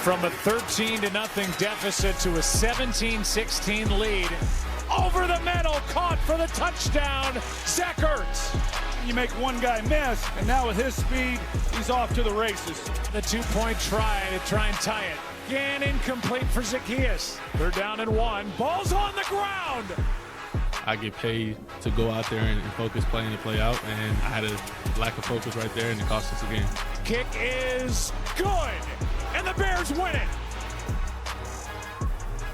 From a 13-0 deficit to a 17-16 lead. Over the middle, caught for the touchdown. Zach Ertz. You make one guy miss, and now with his speed, he's off to the races. The two-point try to try and tie it. Again, incomplete for Zacchaeus. They're down and 1. Ball's on the ground. I get paid to go out there and focus play in and play out, and I had a lack of focus right there, and it cost us a game. Kick is good, and the Bears win it.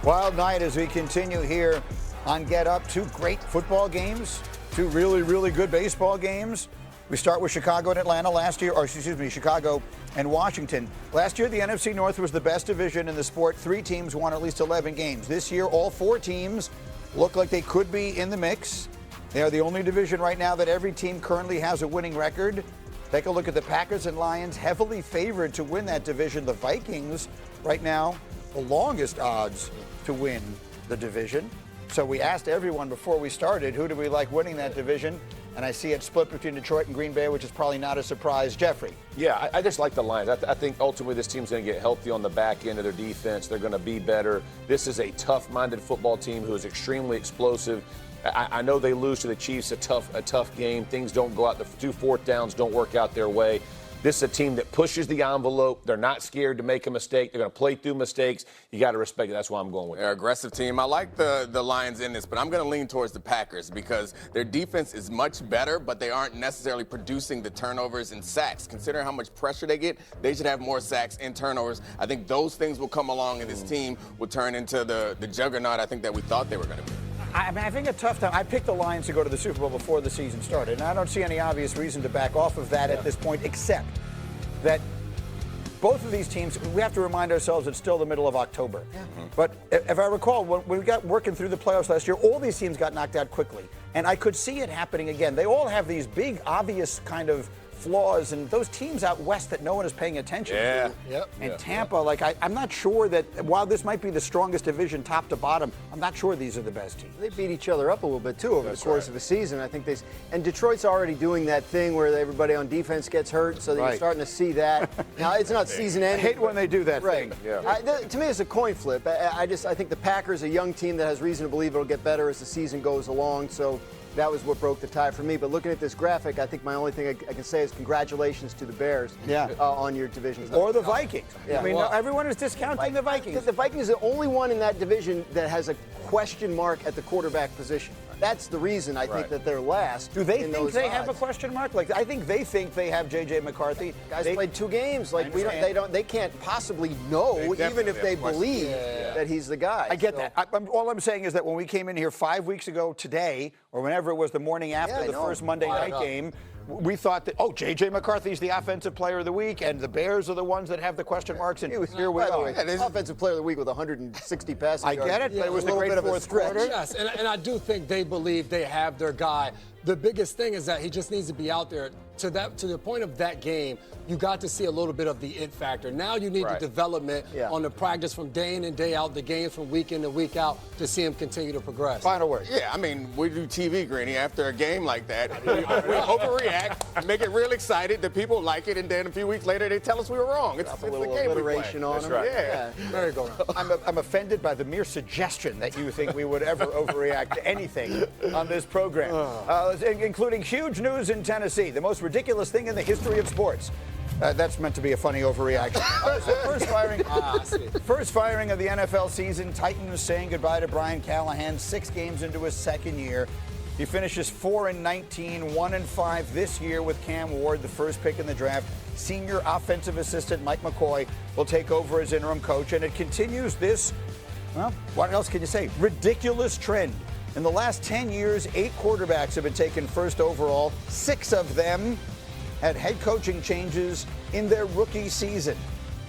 Wild night as we continue here on Get Up. 2 great football games, 2 really, really good baseball games. We start with Chicago and Atlanta last year, or excuse me, Chicago and Washington. Last year, the NFC North was the best division in the sport. 3 teams won at least 11 games. This year, all 4 teams look like they could be in the mix. They are the only division right now that every team currently has a winning record. Take a look at the Packers and Lions, heavily favored to win that division. The Vikings, right now, the longest odds to win the division. So we asked everyone before we started, who do we like winning that division? And I see it split between Detroit and Green Bay, which is probably not a surprise. Jeffrey. Yeah, I just like the Lions. I think ultimately this team's going to get healthy on the back end of their defense. They're going to be better. This is a tough-minded football team who is extremely explosive. I know they lose to the Chiefs, a tough game. Things don't go out. The 2 fourth downs don't work out their way. This is a team that pushes the envelope. They're not scared to make a mistake. They're going to play through mistakes. You got to respect it. That's why I'm going with it. They're an aggressive team. I like the Lions in this, but I'm going to lean towards the Packers because their defense is much better, but they aren't necessarily producing the turnovers and sacks. Considering how much pressure they get, they should have more sacks and turnovers. I think those things will come along, and this team will turn into the juggernaut I think that we thought they were going to be. I mean, I think a tough time. I picked the Lions to go to the Super Bowl before the season started, and I don't see any obvious reason to back off of that at this point, except that both of these teams, we have to remind ourselves it's still the middle of October. Yeah. But if I recall, when we got working through the playoffs last year, all these teams got knocked out quickly. And I could see it happening again. They all have these big, obvious kind of flaws, and those teams out west that no one is paying attention to. And Tampa, like I'm not sure that while this might be the strongest division top to bottom, I'm not sure these are the best teams. They beat each other up a little bit too over the course of a season. I think and Detroit's already doing that thing where everybody on defense gets hurt, so you're starting to see that. Now it's not season ending. I hate when they do that thing. To me, it's a coin flip. I think the Packers, a young team that has reason to believe it'll get better as the season goes along. So that was what broke the tie for me. But looking at this graphic, I think my only thing I can say is congratulations to the Bears on your division. Or the Vikings. I mean, everyone is discounting the Vikings. The Vikings are the only one in that division that has a question mark at the quarterback position. That's the reason I think that they're last. Do they think they have a question mark? Like I think they think they have J.J. McCarthy. Guys played 2 games. Like they can't possibly know, even if they believe that he's the guy. I get that. All I'm saying is that when we came in here 5 weeks ago today, or whenever it was the morning after the first Monday night game, we thought that, J.J. McCarthy's the offensive player of the week, and the Bears are the ones that have the question marks, and here we are. Offensive player of the week with 160 passing yards. I get it, but it was the great fourth quarter. Yes, and I do think they believe they have their guy. The biggest thing is that he just needs to be out there. To the point of that game, you got to see a little bit of the it factor. Now you need the development on the practice from day in and day out, the games from week in to week out to see him continue to progress. Final word. Yeah, I mean, we do TV, Greeny, after a game like that. We overreact, make it real excited, the people like it, and then a few weeks later they tell us we were wrong. It's a little alliteration on them. Yeah. There you go. I'm offended by the mere suggestion that you think we would ever overreact to anything on this program, including huge news in Tennessee, the most ridiculous thing in the history of sports. That's meant to be a funny overreaction. First firing of the NFL season. Titans saying goodbye to Brian Callahan 6 games into his second year. He finishes 4-19, 1-5 this year with Cam Ward, the first pick in the draft. Senior offensive assistant Mike McCoy will take over as interim coach, and it continues this, well, what else can you say? Ridiculous trend. In the last 10 years, 8 quarterbacks have been taken first overall. 6 of them had head coaching changes in their rookie season,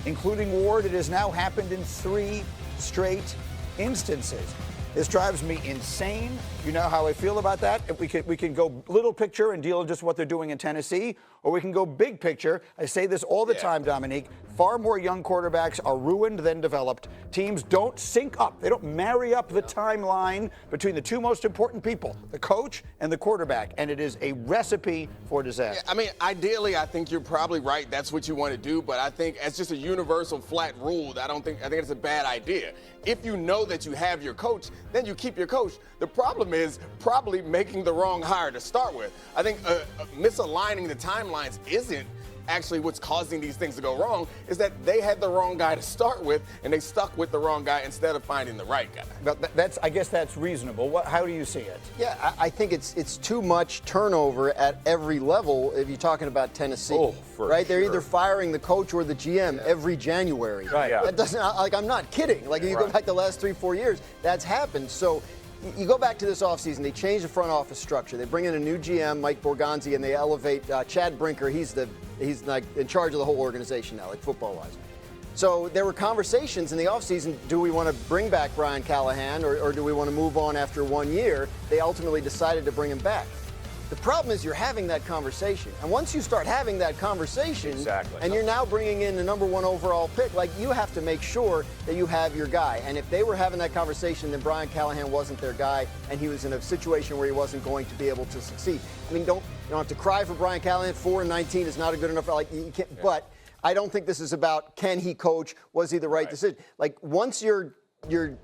including Ward. It has now happened in 3 straight instances. This drives me insane. You know how I feel about that. If we can go little picture and deal with just what they're doing in Tennessee, or we can go big picture. I say this all the time, Dominique. Far more young quarterbacks are ruined than developed. Teams don't sync up. They don't marry up the timeline between the two most important people, the coach and the quarterback, and it is a recipe for disaster. I mean, ideally, I think you're probably right. That's what you want to do, but I think as just a universal flat rule, I think it's a bad idea. If you know that you have your coach, then you keep your coach. The problem is probably making the wrong hire to start with. I think misaligning the timelines isn't actually what's causing these things to go wrong, is that they had the wrong guy to start with, and they stuck with the wrong guy instead of finding the right guy. But I guess that's reasonable. How do you see it? Yeah, I think it's too much turnover at every level if you're talking about Tennessee. Oh, for right? They're sure. either firing the coach or the GM every January. Right. Yeah. That doesn't, like, I'm not kidding. Like, you go back the last 3-4 years, that's happened. So you go back to this offseason, they change the front office structure. They bring in a new GM, Mike Borgonzi, and they elevate Chad Brinker. He's like in charge of the whole organization now, like football-wise. So there were conversations in the offseason, do we want to bring back Brian Callahan or do we want to move on after 1 year? They ultimately decided to bring him back. The problem is you're having that conversation. And once you start having that conversation, and you're now bringing in the #1 overall pick, like, you have to make sure that you have your guy. And if they were having that conversation, then Brian Callahan wasn't their guy, and he was in a situation where he wasn't going to be able to succeed. I mean, you don't have to cry for Brian Callahan. 4-19 is not a good enough. Like, you can't. Yeah. But I don't think this is about, can he coach? Was he the right decision? Like, once you're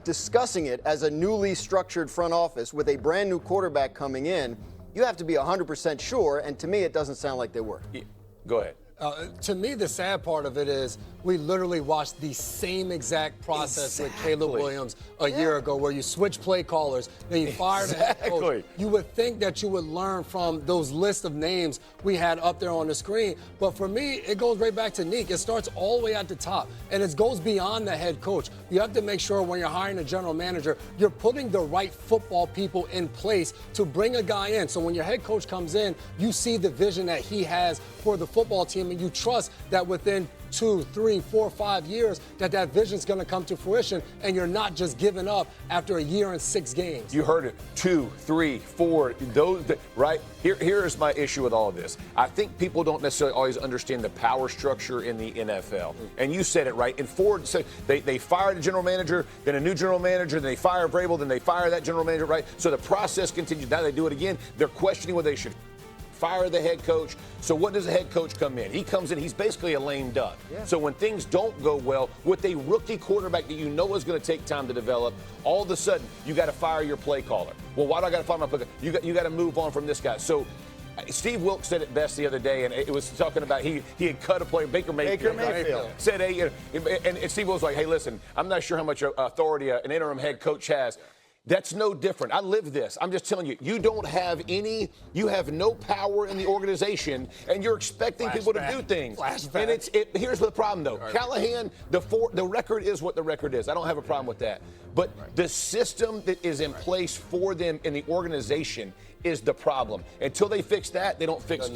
discussing it as a newly structured front office with a brand new quarterback coming in, you have to be 100% sure, and to me, it doesn't sound like they were. Go ahead. To me, the sad part of it is we literally watched the same exact process with Caleb Williams a year ago, where you switch play callers, then you fire the head coach. You would think that you would learn from those list of names we had up there on the screen. But for me, it goes right back to Neek. It starts all the way at the top, and it goes beyond the head coach. You have to make sure when you're hiring a general manager, you're putting the right football people in place to bring a guy in. So when your head coach comes in, you see the vision that he has for the football team, and you trust that within 2, 3, 4, 5 years that vision's going to come to fruition, and you're not just giving up after a year and 6 games. You heard it. 2, 3, 4. Right? Here's my issue with all of this. I think people don't necessarily always understand the power structure in the NFL. And you said it right. In Ford, so they fired a general manager, then a new general manager, then they fire Vrabel, then they fire that general manager, right? So the process continues. Now they do it again. They're questioning whether they should fire the head coach. So what does the head coach come in? He comes in, he's basically a lame duck. Yeah. So when things don't go well with a rookie quarterback that you know is going to take time to develop, all of a sudden you got to fire your play caller. Well, why do I got to fire my play caller? You got to move on from this guy. So Steve Wilks said it best the other day, and it was talking about he had cut a player, Baker Mayfield. Said, hey, and Steve Wilks was like, hey, listen, I'm not sure how much authority an interim head coach has. That's no different. I live this. I'm just telling you, you have no power in the organization, and you're expecting people to do things. And here's the problem, though. Right. Callahan, the record is what the record is. I don't have a problem with that. But the system that is in place for them in the organization is the problem. Until they fix that, they don't fix